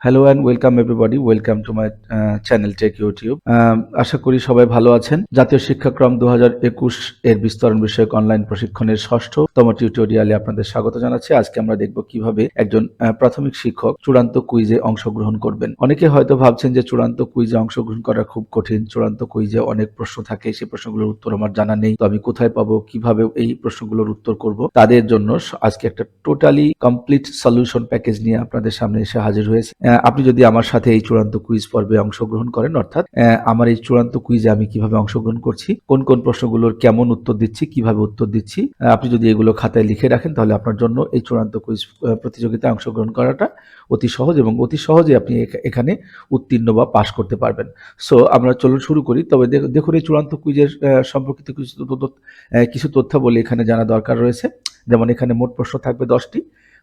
Hello and welcome everybody, welcome to my channel TechYouTube। আশা করি সবাই ভালো আছেন। জাতীয় শিক্ষাক্রম 2021 এর বিস্তরণ বিষয়ক অনলাইন প্রশিক্ষণের ষষ্ঠতম টিউটোরিয়ালে আপনাদের স্বাগত জানাচ্ছি। আজকে আমরা দেখব কিভাবে একজন প্রাথমিক শিক্ষক চূড়ান্ত কুইজে অংশগ্রহণ করবেন। অনেকে হয়তো ভাবছেন যে চূড়ান্ত কুইজে অংশগ্রহণ করা খুব কঠিন, চূড়ান্ত কুইজে অনেক প্রশ্ন থাকে, সেই প্রশ্নগুলোর উত্তর আমার জানা নেই, তো আমি কোথায় পাবো, কিভাবে এই প্রশ্নগুলোর উত্তর করব। তাদের জন্য আজকে একটা টোটালি কমপ্লিট সলিউশন প্যাকেজ নিয়ে আপনাদের সামনে এসে হাজির হয়েছে। আপনি যদি আমার সাথে এই চূড়ান্ত কুইজ পর্বে অংশগ্রহণ করেন, অর্থাৎ আমার এই চূড়ান্ত কুইজে আমি কিভাবে অংশগ্রহণ করছি, কোন কোন প্রশ্নগুলোর কেমন উত্তর দিচ্ছি, কিভাবে উত্তর দিচ্ছি, আপনি যদি এগুলো খাতায় লিখে রাখেন তাহলে আপনার জন্য এই চূড়ান্ত কুইজ প্রতিযোগিতায় অংশগ্রহণ করাটা অতি সহজ এবং অতি সহজে আপনি এখানে উত্তীর্ণ বা পাশ করতে পারবেন। সো আমরা চলুন শুরু করি। তবে দেখুন, এই চূড়ান্ত কুইজের সম্পর্কিত কিছু তথ্যাবলী এখানে জানা দরকার রয়েছে। যেমন এখানে মোট প্রশ্ন থাকবে 10টি,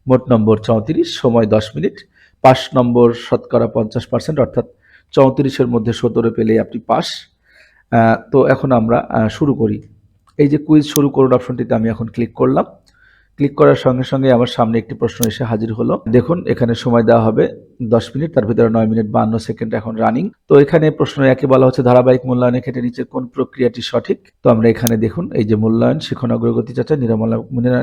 মোট নম্বর 34, সময় 10 মিনিট, পাস নম্বর শতকরা 50%, অর্থাৎ 34-এর মধ্যে 17 পেলেই আপনি পাস। তো এখন আমরা শুরু করি। এই যে কুইজ শুরু করুন অপশনটিতে আমি এখন ক্লিক করলাম। ক্লিক করার সঙ্গে সঙ্গে আমার সামনে একটি প্রশ্ন এসে হাজির হলো। দেখুন, এখানে সময় দেওয়া হবে 10 মিনিট, তার ভিতরে 9 মিনিট 52 সেকেন্ড এখন রানিং। তো এখানে প্রশ্ন একে বলা হচ্ছে ধারাবাহিক মূল্যায়নের ক্ষেত্রে নিচের কোন প্রক্রিয়াটি সঠিক। তো আমরা এখানে দেখুন, এই যে মূল্যায়ন, শিখন অগ্রগতি যাচাই,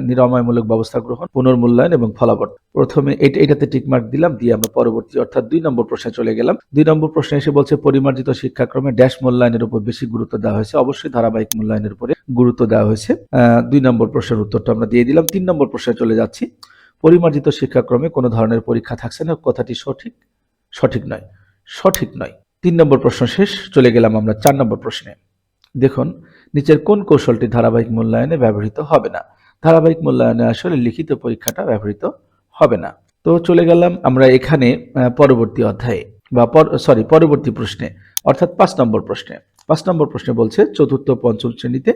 নিরাময়মূলক ব্যবস্থা গ্রহণ, পুনর্মূল্যায়ন এবং ফলাফল। প্রথমে এটাতে টিকমার্ক দিলাম, দিয়ে আমরা পরবর্তী অর্থাৎ 2 নম্বর প্রশ্নে চলে গেলাম। 2 নম্বর প্রশ্নে এসে বলছে পরিমার্জিত শিক্ষাক্রমে ড্যাশ মূল্যায়নের উপর বেশি গুরুত্ব দেওয়া হয়েছে। অবশ্যই ধারাবাহিক মূল্যায়নের উপরে গুরুত্ব দেওয়া হয়েছে। 2 নম্বর প্রশ্নের উত্তরটা আমরা দিয়ে দিলাম। 3 নম্বর প্রশ্নে চলে যাচ্ছি। পরিমার্জিত শিক্ষাক্রমে কোনো ধরনের পরীক্ষা থাকছে না, কথাটি সঠিক? সঠিক নয়, সঠিক নয়। 3 নম্বর প্রশ্ন শেষ। চলে গেলাম আমরা 4 নম্বর প্রশ্নে। দেখুন, নিচের কোন কৌশলটি ধারাবাহিক মূল্যায়নে ব্যবহৃত হবে না। ধারাবাহিক মূল্যায়নে আসলে লিখিত পরীক্ষাটা ব্যবহৃত হবে না। তো চলে গেলাম আমরা এখানে পরবর্তী অধ্যায়ে বা পরবর্তী প্রশ্নে, অর্থাৎ 5 নম্বর প্রশ্নে। 5 নম্বর প্রশ্নে বলছে চতুর্থ পঞ্চম শ্রেণীতে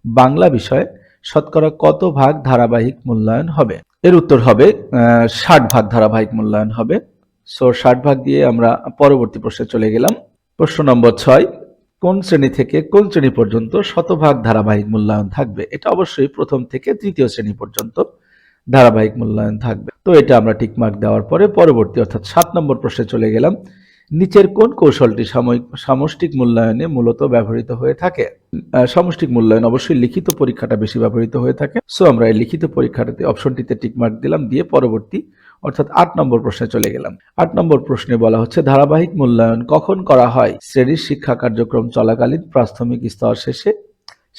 বাংলা বিষয়ে শতকরা কত ভাগ ধারাবাহিক মূল্যায়ন হবে। এর উত্তর হবে 60 ভাগ ধারাবাহিক মূল্যায়ন হবে। সো 60 ভাগ দিয়ে আমরা পরবর্তী প্রশ্নে চলে গেলাম। প্রশ্ন নম্বর 6, কোন শ্রেণী থেকে কোন শ্রেণী পর্যন্ত শতভাগ ধারাবাহিক মূল্যায়ন থাকবে। এটা অবশ্যই প্রথম থেকে তৃতীয় শ্রেণী পর্যন্ত ধারাবাহিক মূল্যায়ন থাকবে। তো এটা আমরা টিকমার্ক দেওয়ার পরে পরবর্তী অর্থাৎ 7 নম্বর প্রশ্নে চলে গেলাম। নিচের কোন কৌশলটি সামষ্টিক মূল্যায়নে মূলত ব্যবহৃত হয়ে থাকে। সামষ্টিক মূল্যায়ন অবশ্যই লিখিত পরীক্ষাটা বেশি ব্যবহৃত হয়ে থাকে। সো আমরা এই লিখিত পরীক্ষাটাতে অপশনটিতে টিকমার্ক দিলাম, দিয়ে পরবর্তী অর্থাৎ 8 নম্বর প্রশ্নে চলে গেলাম। 8 নম্বর প্রশ্নে বলা হচ্ছে ধারাবাহিক মূল্যায়ন কখন করা হয়। শ্রেণীর শিক্ষা কার্যক্রম চলাকালীন, প্রাথমিক স্তর শেষে,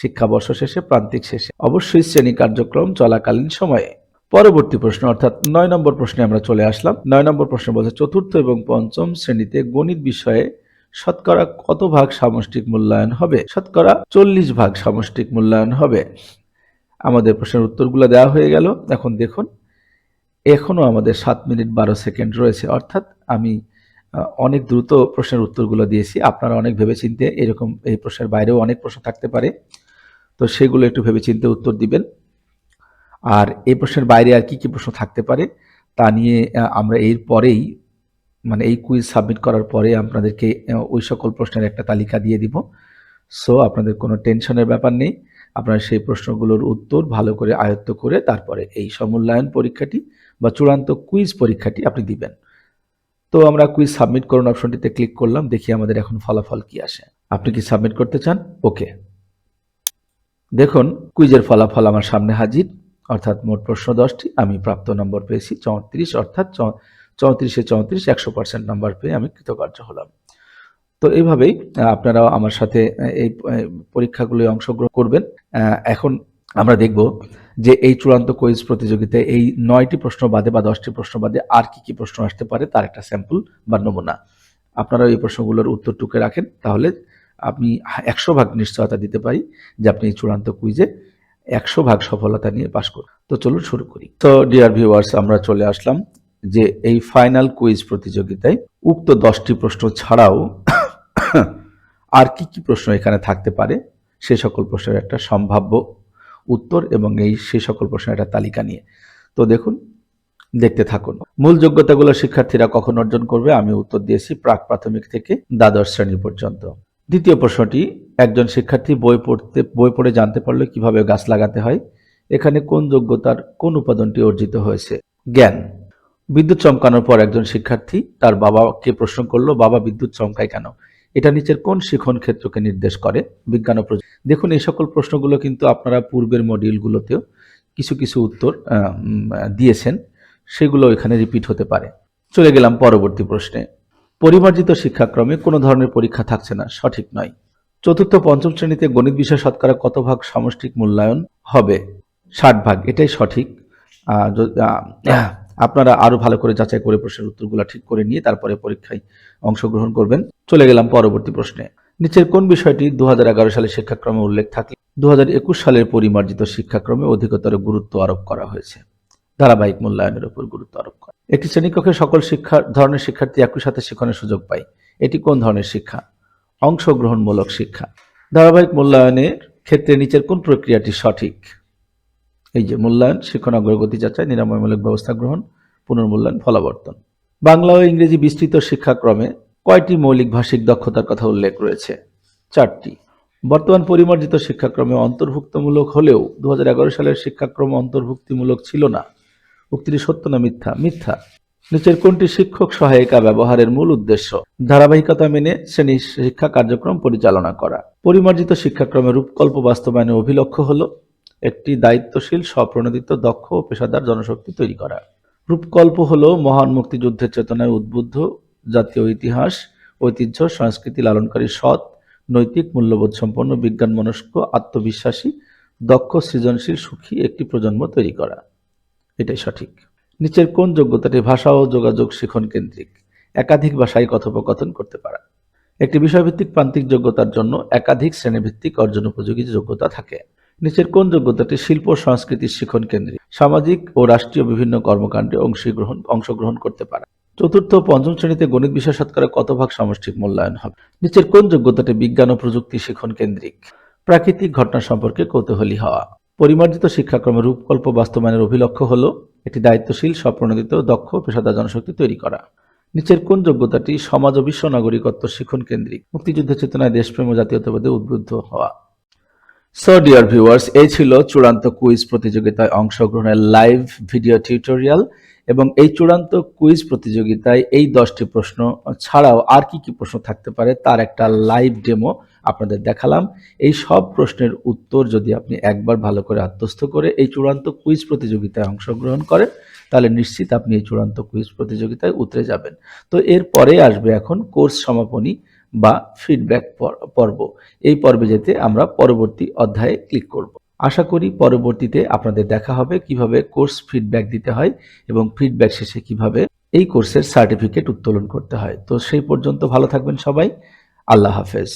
শিক্ষাবর্ষ শেষে, প্রান্তিক শেষে। অবশ্যই শ্রেণী কার্যক্রম চলাকালীন সময়ে। পরবর্তী প্রশ্ন অর্থাৎ 9 নম্বর প্রশ্নে আমরা চলে আসলাম। 9 নম্বর প্রশ্ন বলছে চতুর্থ এবং পঞ্চম শ্রেণীতে গণিত বিষয়ে শতকরা কত ভাগ সামষ্টিক মূল্যায়ন হবে। শতকরা 40 ভাগ সামষ্টিক মূল্যায়ন হবে। আমাদের প্রশ্নের উত্তরগুলো দেওয়া হয়ে গেল। এখন দেখুন, এখনো আমাদের 7 মিনিট 12 সেকেন্ড রয়েছে, অর্থাৎ আমি অনেক দ্রুত প্রশ্নের উত্তরগুলো দিয়েছি। আপনারা অনেক ভেবেচিন্তে, এরকম এই প্রশ্নের বাইরেও অনেক প্রশ্ন থাকতে পারে, তো সেগুলো একটু ভেবেচিন্তে উত্তর দিবেন। আর এই প্রশ্নের বাইরে আর কি কি প্রশ্ন থাকতে পারে তা নিয়ে আমরা এর পরেই, মানে এই কুইজ সাবমিট করার পরে আপনাদেরকে ওই সকল প্রশ্নের একটা তালিকা দিয়ে দিব। সো আপনাদের কোনো টেনশনের ব্যাপার নেই। আপনারা সেই প্রশ্নগুলোর উত্তর ভালো করে আয়ত্ত করে তারপরে এই সমূল্যায়ন পরীক্ষাটি বা চূড়ান্ত কুইজ পরীক্ষাটি আপনি দিবেন। তো আমরা কুইজ সাবমিট করুন অপশনটিতে ক্লিক করলাম। দেখি আমাদের এখন ফলাফল কি আসে। আপনি কি সাবমিট করতে চান? ওকে, দেখুন কুইজের ফলাফল আমার সামনে হাজির। অর্থাৎ মোট প্রশ্ন 10টি, আমি প্রাপ্ত নম্বর পেয়েছি 34, অর্থাৎ 34-এ 34, 100% নাম্বার পেয়ে আমি কৃতকার্য হলাম। তো এইভাবেই আপনারাও আমার সাথে এই পরীক্ষাগুলোয় অংশগ্রহণ করবেন। এখন আমরা দেখব যে এই চূড়ান্ত কুইজ প্রতিযোগিতায় এই 9টি প্রশ্ন বাদে বা 10টি প্রশ্ন বাদে আর কি কি প্রশ্ন আসতে পারে তার একটা স্যাম্পল বা নমুনা। আপনারা এই প্রশ্নগুলোর উত্তর টুকে রাখেন, তাহলে আপনি 100 ভাগ নিশ্চয়তা দিতে পারি যে আপনি এই চূড়ান্ত কুইজে 100 ভাগ সফলতা নিয়ে পাশ করুন। তো চলুন শুরু করি। তো ডিয়ার ভিউয়ার্স, আমরা চলে আসলাম যে এই ফাইনাল কুইজ প্রতিযোগিতায় উক্ত 10টি প্রশ্ন ছাড়াও আর কি কি প্রশ্ন এখানে থাকতে পারে সে সকল প্রশ্নের একটা সম্ভাব্য উত্তর এবং সেই সকল প্রশ্নের একটা তালিকা নিয়ে। তো দেখুন, দেখতে থাকুন। মূল যোগ্যতাগুলো শিক্ষার্থীরা কখন অর্জন করবে, আমি উত্তর দিয়েছি প্রাক প্রাথমিক থেকে দ্বাদশ শ্রেণী পর্যন্ত। দ্বিতীয় প্রশ্নটি, একজন শিক্ষার্থী বই পড়ে জানতে পারলে কিভাবে গাছ লাগাতে হয়। এখানে কোন যোগ্যতার কোন উপাদানটি অর্জিত হয়েছে। জ্ঞান। বিদ্যুৎ চমকানোর পর একজন শিক্ষার্থী তার বাবাকে প্রশ্ন করলো, বাবা বিদ্যুৎ চমকায় কেন? এটা নিচের কোন শিখন ক্ষেত্রকে নির্দেশ করে? বিজ্ঞান ও প্রযুক্তি। দেখুন, এই সকল প্রশ্নগুলো কিন্তু আপনারা পূর্বের মডিউলগুলোতেও কিছু কিছু উত্তর দিয়েছেন, সেগুলো এখানে রিপিট হতে পারে। চলে গেলাম পরবর্তী প্রশ্নে। পরিমার্জিত শিক্ষাক্রমে কোনো ধরনের পরীক্ষা থাকছে না, সঠিক নয়। চতুর্থ পঞ্চম শ্রেণীতে গণিত বিষয় শতকরা কত ভাগ সামষ্টিক মূল্যায়ন হবে? 60 ভাগ, এটাই সঠিক। আপনারা আরো ভালো করে যাচাই করে প্রশ্নের উত্তরগুলো ঠিক করে নিয়ে তারপরে পরীক্ষায় অংশগ্রহণ করবেন। চলে গেলাম পরবর্তী প্রশ্নে। নিচের কোন বিষয়টি 2011 সালের শিক্ষাক্রমে উল্লেখ থাকলে 2021 সালের পরিমার্জিত শিক্ষাক্রমে অধিকতর গুরুত্ব আরোপ করা হয়েছে? ধারাবাহিক মূল্যায়নের উপর গুরুত্ব আরোপ করা। একটি শ্রেণীকক্ষে সকল ধরনের শিক্ষার্থী একই সাথে শিক্ষণের সুযোগ পায়, এটি কোন ধরনের শিক্ষা? অংশগ্রহণমূলক শিক্ষা। ধারাবাহিক মূল্যায়নের ক্ষেত্রে নিচের কোন প্রক্রিয়াটি সঠিক? এই যে মূল্যায়ন, শিক্ষণ অগ্রগতি যাচাই, নিরাময়মূলক ব্যবস্থা গ্রহণ, পুনর্মূল্যায়ন, ফলাবর্তন। বাংলা ও ইংরেজি বিস্তৃত শিক্ষাক্রমে কয়টি মৌলিক ভাষিক দক্ষতার কথা উল্লেখ রয়েছে? 4টি। বর্তমান পরিমার্জিত শিক্ষাক্রমে অন্তর্ভুক্তমূলক হলেও 2011 সালের শিক্ষাক্রম অন্তর্ভুক্তিমূলক ছিল না, উক্তিটি সত্য না মিথ্যা? মিথ্যা। নিচের কোনটি শিক্ষক সহায়িকা ব্যবহারের মূল উদ্দেশ্য? ধারাবাহিকতা মেনে শ্রেণী শিক্ষা কার্যক্রম পরিচালনা করা। পরিমার্জিত শিক্ষাক্রমের রূপকল্প বাস্তবায়নের অভিলক্ষ্য হল একটি দায়িত্বশীল, স্বপ্রণোদিত, দক্ষ ও পেশাদার জনশক্তি তৈরি করা। রূপকল্প হল মহান মুক্তিযুদ্ধের চেতনায় উদ্বুদ্ধ, জাতীয় ইতিহাস, ঐতিহ্য, সংস্কৃতি লালনকারী, সৎ, নৈতিক, মূল্যবোধ সম্পন্ন, বিজ্ঞান মনস্ক, আত্মবিশ্বাসী, দক্ষ, সৃজনশীল, সুখী একটি প্রজন্ম তৈরি করা। এটাই সঠিক। নিচের কোন যোগ্যতাটি ভাষা ও যোগাযোগ শিখন কেন্দ্রিক? একাধিক ভাষায় কথোপকথন করতে পারা। একটি বিষয়ভিত্তিক প্রান্তিক যোগ্যতার জন্য একাধিক শ্রেণীভিত্তিক অর্জন উপযোগী যোগ্যতা থাকে। নিচের কোন যোগ্যতাটি শিল্প ও সংস্কৃতির শিখন কেন্দ্রিক? সামাজিক ও রাষ্ট্রীয় বিভিন্ন কর্মকাণ্ডে অংশগ্রহণ করতে পারা। চতুর্থ ও পঞ্চম শ্রেণীতে গণিত বিষয় শতকরা কত ভাগ সামষ্টিক মূল্যায়ন হবে? নিচের কোন যোগ্যতাটি বিজ্ঞান ও প্রযুক্তি শিখন কেন্দ্রিক? প্রাকৃতিক ঘটনা সম্পর্কে কৌতূহলী হওয়া। পরিমার্জিত শিক্ষাক্রমের রূপকল্প বাস্তবায়নের অভিলক্ষ্য হল একটি দায়িত্বশীল, স্বপ্রণোদিত, দক্ষ, পেশাদার জনশক্তি তৈরি করা। নিচের কোন যোগ্যতাটি সমাজ ও বিশ্ব নাগরিকত্ব শিখন কেন্দ্রিক? মুক্তিযুদ্ধের চেতনায় দেশপ্রেম ও জাতীয়তাবাদে উদ্বুদ্ধ হওয়া। সো ডিয়ার ভিউয়ার্স, এই ছিল চূড়ান্ত কুইজ প্রতিযোগিতায় অংশগ্রহণের লাইভ ভিডিও টিউটোরিয়াল। এবং এই চূড়ান্ত কুইজ প্রতিযোগিতায় এই 10টি প্রশ্ন ছাড়াও আর কি কি প্রশ্ন থাকতে পারে তার একটা লাইভ ডেমো আপনাদের দেখালাম। এই সব প্রশ্নের উত্তর যদি আপনি একবার ভালো করে আত্মস্থ করে এই চূড়ান্ত কুইজ প্রতিযোগিতায় অংশগ্রহণ করেন, তাহলে নিশ্চিত আপনি এই চূড়ান্ত কুইজ প্রতিযোগিতায় উতরে যাবেন। তো এরপরে আসবে এখন কোর্স সমাপনী বা ফিডব্যাক পর্ব। এই পর্বে যেতে আমরা পরবর্তী অধ্যায়ে ক্লিক করব। আশা করি পরবর্তীতে আপনাদের দেখা হবে কিভাবে কোর্স ফিডব্যাক দিতে হয় এবং ফিডব্যাক শেষে কিভাবে এই কোর্সের সার্টিফিকেট উত্তোলন করতে হয়। তো সেই পর্যন্ত ভালো থাকবেন সবাই। আল্লাহ হাফেজ।